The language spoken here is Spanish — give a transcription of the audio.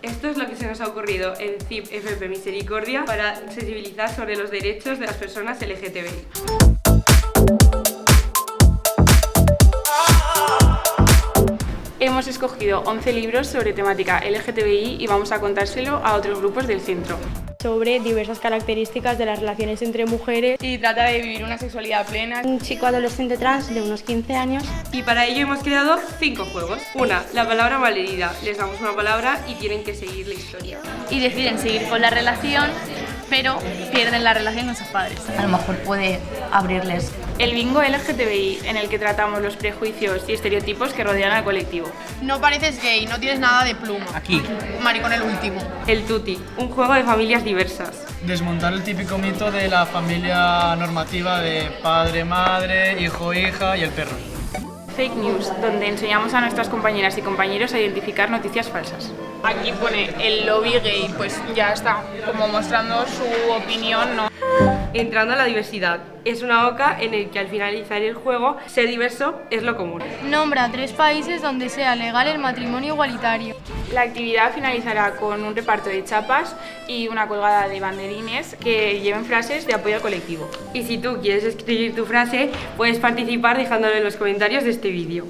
Esto es lo que se nos ha ocurrido en CIP FP Misericordia para sensibilizar sobre los derechos de las personas LGTBI. Hemos escogido 11 libros sobre temática LGTBI y vamos a contárselo a otros grupos del centro. Sobre diversas características de las relaciones entre mujeres. Y trata de vivir una sexualidad plena. Un chico adolescente trans de unos 15 años. Y para ello hemos creado 5 juegos. Una, la palabra malherida. Les damos una palabra y tienen que seguir la historia. Y deciden seguir con la relación, pero pierden la relación con sus padres. A lo mejor puede abrirles. El bingo LGTBI, en el que tratamos los prejuicios y estereotipos que rodean al colectivo. No pareces gay, no tienes nada de pluma. Aquí. Maricón el último. El tuti, un juego de familias diversas. Desmontar el típico mito de la familia normativa de padre, madre, hijo, hija y el perro. Fake news, donde enseñamos a nuestras compañeras y compañeros a identificar noticias falsas. Aquí pone el lobby gay, pues ya está, como mostrando su opinión, ¿no? Entrando a la diversidad. Es una OCA en el que al finalizar el juego, ser diverso es lo común. Nombra 3 países donde sea legal el matrimonio igualitario. La actividad finalizará con un reparto de chapas y una colgada de banderines que lleven frases de apoyo al colectivo. Y si tú quieres escribir tu frase, puedes participar dejándolo en los comentarios de este vídeo.